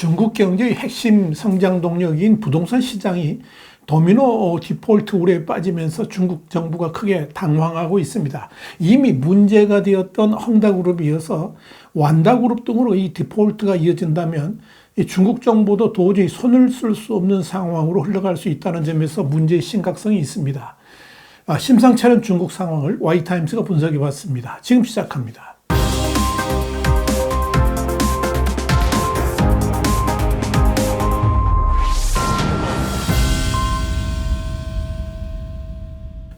중국 경제의 핵심 성장 동력인 부동산 시장이 도미노 디폴트 우려에 빠지면서 중국 정부가 크게 당황하고 있습니다. 이미 문제가 되었던 헝다그룹에 이어서 완다그룹 등으로 이 디폴트가 이어진다면 이 중국 정부도 도저히 손을 쓸 수 없는 상황으로 흘러갈 수 있다는 점에서 문제의 심각성이 있습니다. 심상치 않은 중국 상황을 Y타임스가 분석해 봤습니다. 지금 시작합니다.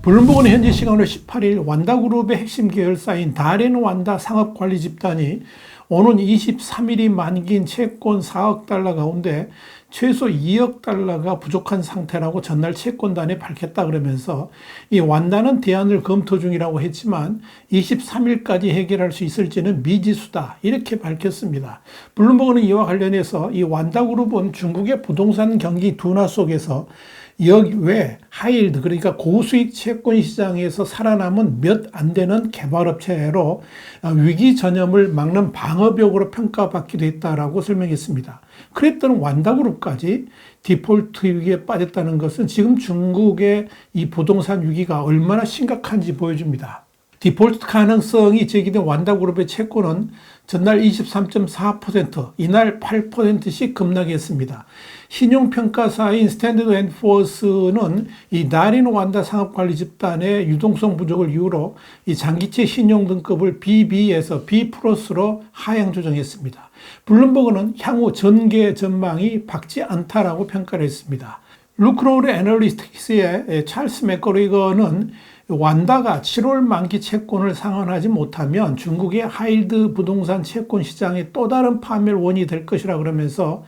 블룸버그는 현지 시간으로 18일 완다그룹의 핵심 계열사인 다롄완다 상업관리 집단이 오는 23일이 만기인 채권 4억 달러 가운데 최소 2억 달러가 부족한 상태라고 전날 채권단에 밝혔다 그러면서 이 완다는 대안을 검토 중이라고 했지만 23일까지 해결할 수 있을지는 미지수다 이렇게 밝혔습니다. 블룸버그는 이와 관련해서 이 완다그룹은 중국의 부동산 경기 둔화 속에서 역외 하이힐드 그러니까 고수익 채권 시장에서 살아남은 몇 안 되는 개발업체로 위기 전염을 막는 방어벽으로 평가받기도 했다라고 설명했습니다. 그랬던 완다그룹까지 디폴트 위기에 빠졌다는 것은 지금 중국의 이 부동산 위기가 얼마나 심각한지 보여줍니다. 디폴트 가능성이 제기된 완다그룹의 채권은 전날 23.4%, 이날 8%씩 급락했습니다. 신용평가사인 스탠더드 앤 푸어스는 이 다롄완다 상업관리 집단의 유동성 부족을 이유로 이 장기채 신용등급을 BB에서 B+로 하향 조정했습니다. 블룸버그는 향후 전개 전망이 밝지 않다라고 평가를 했습니다. 루크로울 애널리스틱스의 찰스 맥거리거는 완다가 7월 만기 채권을 상환하지 못하면 중국의 하이힐드 부동산 채권 시장의 또 다른 파멸원이 될 것이라 그러면서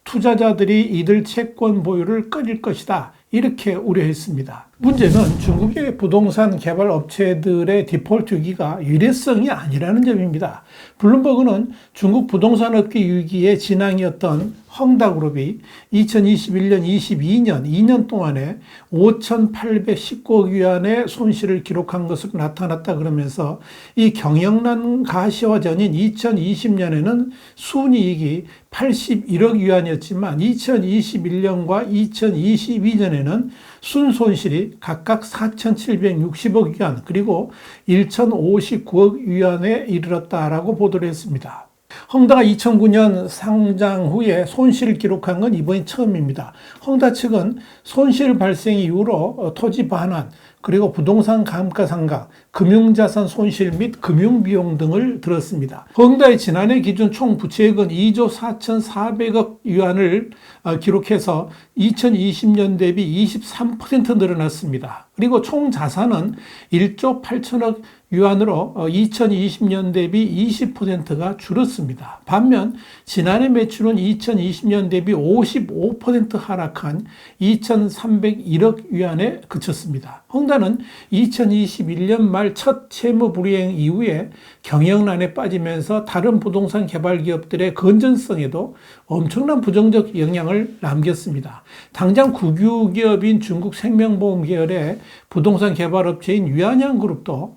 투자자들이 이들 채권 보유를 꺼릴 것이다 이렇게 우려했습니다. 문제는 중국의 부동산 개발 업체들의 디폴트 위기가 일회성이 아니라는 점입니다. 블룸버그는 중국 부동산 업계 위기의 진앙이었던 헝다그룹이 2021년, 22년 2년 동안에 5,819억 위안의 손실을 기록한 것으로 나타났다 그러면서 이 경영난 가시화 전인 2020년에는 순이익이 81억 위안이었지만 2021년과 2022년에는 순손실이 각각 4,760억 위안 그리고 1,059억 위안에 이르렀다라고 보도를 했습니다. 헝다가 2009년 상장 후에 손실을 기록한 건 이번이 처음입니다. 헝다 측은 손실 발생 이후로 토지 반환, 그리고 부동산 감가상각, 금융자산 손실 및 금융비용 등을 들었습니다. 헝다의 지난해 기준 총 부채액은 2조 4,400억 위안을 기록해서 2020년 대비 23% 늘어났습니다. 그리고 총 자산은 1조 8천억 위안으로 2020년 대비 20%가 줄었습니다. 반면 지난해 매출은 2020년 대비 55% 하락한 2,301억 위안에 그쳤습니다. 헝다는 2021년 말 첫 채무 불이행 이후에 경영난에 빠지면서 다른 부동산 개발 기업들의 건전성에도 엄청난 부정적 영향을 남겼습니다. 당장 국유 기업인 중국 생명보험 계열의 부동산 개발업체인 유한양그룹도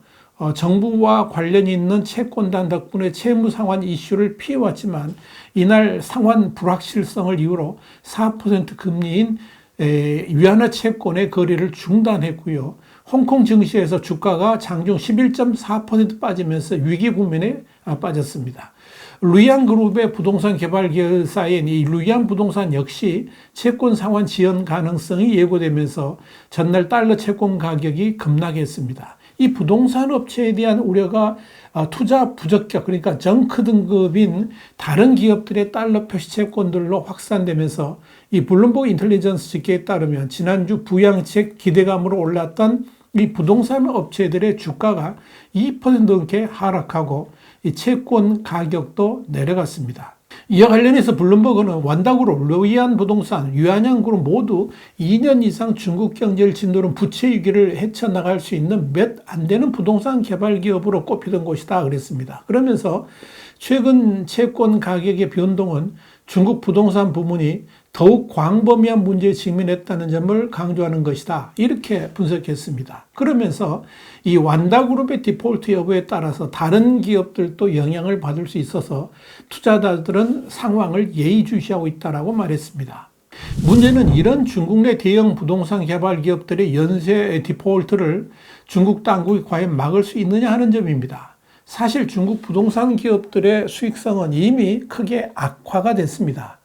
정부와 관련이 있는 채권단 덕분에 채무 상환 이슈를 피해왔지만 이날 상환 불확실성을 이유로 4% 금리인 위안화 채권의 거래를 중단했고요. 홍콩 증시에서 주가가 장중 11.4% 빠지면서 위기 국면에 빠졌습니다. 루이안그룹의 부동산 개발 계열사인 이 루이안 부동산 역시 채권 상환 지연 가능성이 예고되면서 전날 달러 채권 가격이 급락했습니다. 이 부동산 업체에 대한 우려가 투자 부적격 그러니까 정크 등급인 다른 기업들의 달러 표시 채권들로 확산되면서 이 블룸버그 인텔리전스 집계에 따르면 지난주 부양책 기대감으로 올랐던 이 부동산 업체들의 주가가 2% 넘게 하락하고 이 채권 가격도 내려갔습니다. 이와 관련해서 블룸버그는 완다그룹, 루이안 부동산, 유한양그룹 모두 2년 이상 중국 경제를 짓누른 부채 위기를 헤쳐나갈 수 있는 몇 안 되는 부동산 개발 기업으로 꼽히던 곳이다 그랬습니다. 그러면서 최근 채권 가격의 변동은 중국 부동산 부문이 더욱 광범위한 문제에 직면했다는 점을 강조하는 것이다. 이렇게 분석했습니다. 그러면서 이 완다그룹의 디폴트 여부에 따라서 다른 기업들도 영향을 받을 수 있어서 투자자들은 상황을 예의주시하고 있다고 말했습니다. 문제는 이런 중국 내 대형 부동산 개발 기업들의 연쇄 디폴트를 중국 당국이 과연 막을 수 있느냐 하는 점입니다. 사실 중국 부동산 기업들의 수익성은 이미 크게 악화가 됐습니다.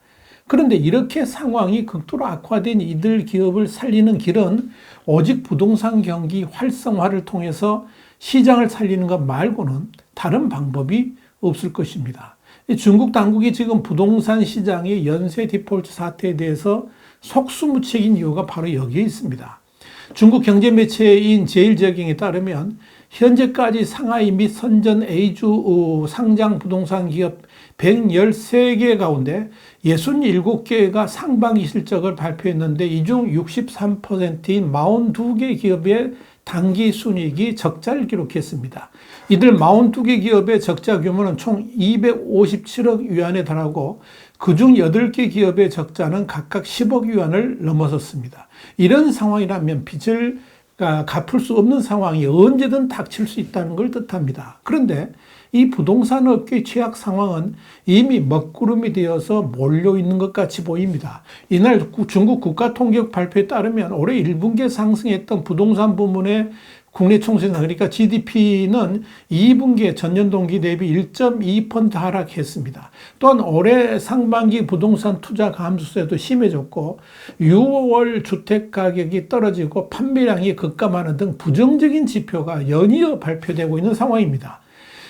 그런데 이렇게 상황이 극도로 악화된 이들 기업을 살리는 길은 오직 부동산 경기 활성화를 통해서 시장을 살리는 것 말고는 다른 방법이 없을 것입니다. 중국 당국이 지금 부동산 시장의 연쇄 디폴트 사태에 대해서 속수무책인 이유가 바로 여기에 있습니다. 중국 경제 매체인 제일저경에 따르면 현재까지 상하이 및 선전 A주 상장 부동산 기업 113개 가운데 67개가 상반기 실적을 발표했는데 이 중 63%인 42개 기업의 단기 순이익이 적자를 기록했습니다. 이들 42개 기업의 적자 규모는 총 257억 위안에 달하고 그중 8개 기업의 적자는 각각 10억 위안을 넘어섰습니다. 이런 상황이라면 빚을 갚을 수 없는 상황이 언제든 닥칠 수 있다는 걸 뜻합니다. 그런데 이 부동산 업계의 최악 상황은 이미 먹구름이 되어서 몰려있는 것 같이 보입니다. 이날 중국 국가통계국 발표에 따르면 올해 1분기에 상승했던 부동산 부문의 국내 총생산, 그러니까 GDP는 2분기에 전년 동기 대비 1.2% 하락했습니다. 또한 올해 상반기 부동산 투자 감소세도 심해졌고 6월 주택 가격이 떨어지고 판매량이 급감하는 등 부정적인 지표가 연이어 발표되고 있는 상황입니다.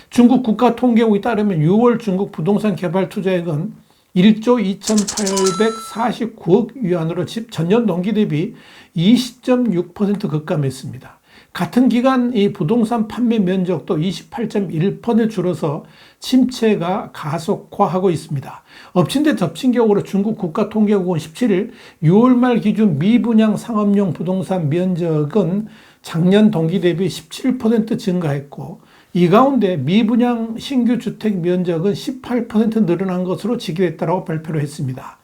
중국 국가통계국에 따르면 6월 중국 부동산 개발 투자액은 1조 2,849억 위안으로 전년 동기 대비 20.6% 급감했습니다. 같은 기간 이 부동산 판매 면적도 28.1% 줄어서 침체가 가속화하고 있습니다. 엎친 데 덮친 격으로 중국 국가통계국은 17일 6월 말 기준 미분양 상업용 부동산 면적은 작년 동기 대비 17% 증가했고 이 가운데 미분양 신규 주택 면적은 18% 늘어난 것으로 집계됐다고 발표를 했습니다.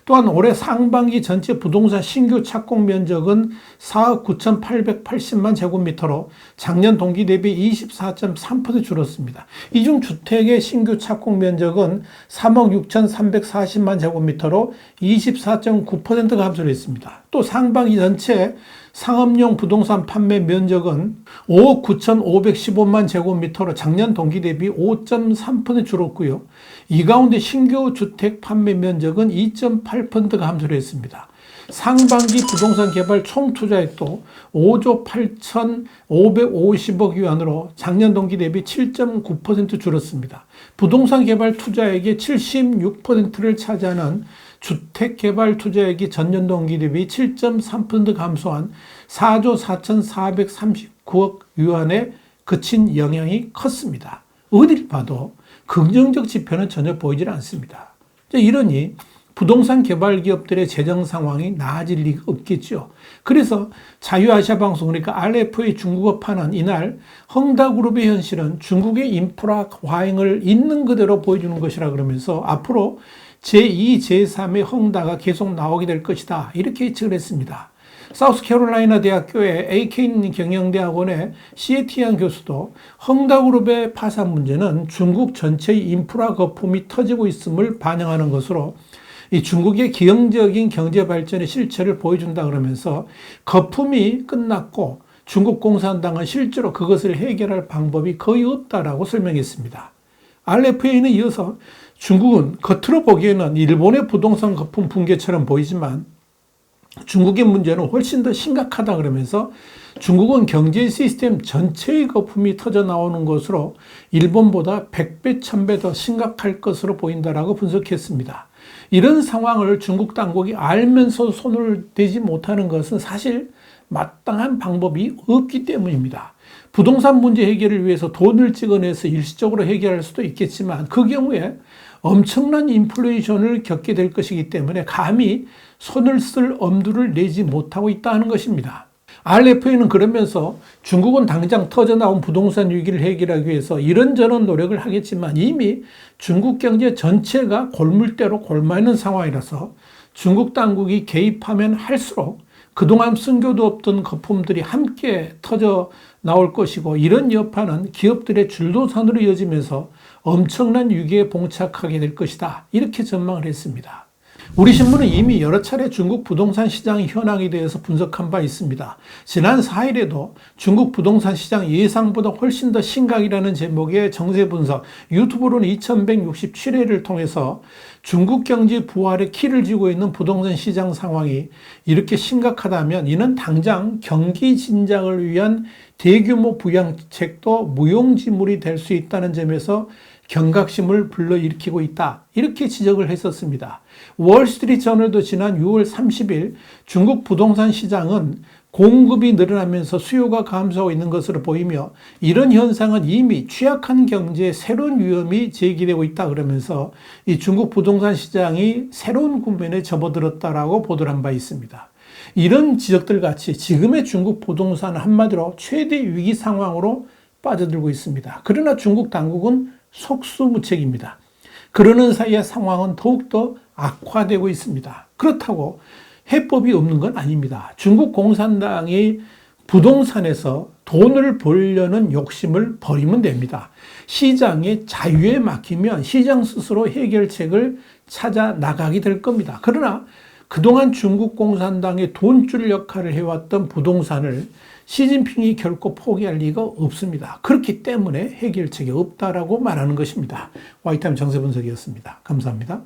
또한 올해 상반기 전체 부동산 신규 착공 면적은 4억 9,880만 제곱미터로 작년 동기 대비 24.3% 줄었습니다. 이 중 주택의 신규 착공 면적은 3억 6,340만 제곱미터로 24.9% 감소를 했습니다. 또 상반기 전체 상업용 부동산 판매 면적은 5억 9,515만 제곱미터로 작년 동기 대비 5.3% 줄었고요. 이 가운데 신규 주택 판매 면적은 2.8% 감소를 했습니다. 상반기 부동산 개발 총 투자액도 5조 8,550억 위안으로 작년 동기 대비 7.9% 줄었습니다. 부동산 개발 투자액의 76%를 차지하는 주택 개발 투자액이 전년 동기 대비 7.3% 감소한 4조 4,439억 위안에 그친 영향이 컸습니다. 어딜 봐도 긍정적 지표는 전혀 보이질 않습니다. 이러니 부동산 개발 기업들의 재정 상황이 나아질 리가 없겠죠. 그래서 자유아시아방송, 그러니까 RFA 중국어판은 이날 헝다그룹의 현실은 중국의 인프라 과잉을 있는 그대로 보여주는 것이라 그러면서 앞으로 제2, 제3의 헝다가 계속 나오게 될 것이다. 이렇게 예측을 했습니다. 사우스캐롤라이나 대학교의 AK 경영대학원의 시에티안 교수도 헝다그룹의 파산 문제는 중국 전체의 인프라 거품이 터지고 있음을 반영하는 것으로 이 중국의 기형적인 경제 발전의 실체를 보여준다 그러면서 거품이 끝났고 중국 공산당은 실제로 그것을 해결할 방법이 거의 없다라고 설명했습니다. RFA는 이어서 중국은 겉으로 보기에는 일본의 부동산 거품 붕괴처럼 보이지만 중국의 문제는 훨씬 더 심각하다 그러면서 중국은 경제 시스템 전체의 거품이 터져 나오는 것으로 일본보다 100배, 1000배 더 심각할 것으로 보인다라고 분석했습니다. 이런 상황을 중국 당국이 알면서 손을 대지 못하는 것은 사실 마땅한 방법이 없기 때문입니다. 부동산 문제 해결을 위해서 돈을 찍어내서 일시적으로 해결할 수도 있겠지만 그 경우에 엄청난 인플레이션을 겪게 될 것이기 때문에 감히 손을 쓸 엄두를 내지 못하고 있다는 것입니다. RFA는 그러면서 중국은 당장 터져나온 부동산 위기를 해결하기 위해서 이런저런 노력을 하겠지만 이미 중국 경제 전체가 골물대로 골마 있는 상황이라서 중국 당국이 개입하면 할수록 그동안 숨겨도 없던 거품들이 함께 터져 나올 것이고, 이런 여파는 기업들의 줄도산으로 이어지면서 엄청난 위기에 봉착하게 될 것이다, 이렇게 전망을 했습니다. 우리 신문은 이미 여러 차례 중국 부동산 시장 현황에 대해서 분석한 바 있습니다. 지난 4일에도 중국 부동산 시장 예상보다 훨씬 더 심각이라는 제목의 정세 분석, 유튜브로는 2167회를 통해서 중국 경제 부활의 키를 쥐고 있는 부동산 시장 상황이 이렇게 심각하다면 이는 당장 경기 진작을 위한 대규모 부양책도 무용지물이 될 수 있다는 점에서 경각심을 불러일으키고 있다, 이렇게 지적을 했었습니다. 월스트리트 저널도 지난 6월 30일 중국 부동산 시장은 공급이 늘어나면서 수요가 감소하고 있는 것으로 보이며 이런 현상은 이미 취약한 경제에 새로운 위험이 제기되고 있다 그러면서 이 중국 부동산 시장이 새로운 국면에 접어들었다라고 보도를 한 바 있습니다. 이런 지적들 같이 지금의 중국 부동산은 한마디로 최대 위기 상황으로 빠져들고 있습니다. 그러나 중국 당국은 속수무책입니다. 그러는 사이에 상황은 더욱더 악화되고 있습니다. 그렇다고 해법이 없는 건 아닙니다. 중국 공산당이 부동산에서 돈을 벌려는 욕심을 버리면 됩니다. 시장의 자유에 맡기면 시장 스스로 해결책을 찾아 나가게 될 겁니다. 그러나 그동안 중국 공산당의 돈줄 역할을 해왔던 부동산을 시진핑이 결코 포기할 리가 없습니다. 그렇기 때문에 해결책이 없다라고 말하는 것입니다. 화이트타임 정세 분석이었습니다. 감사합니다.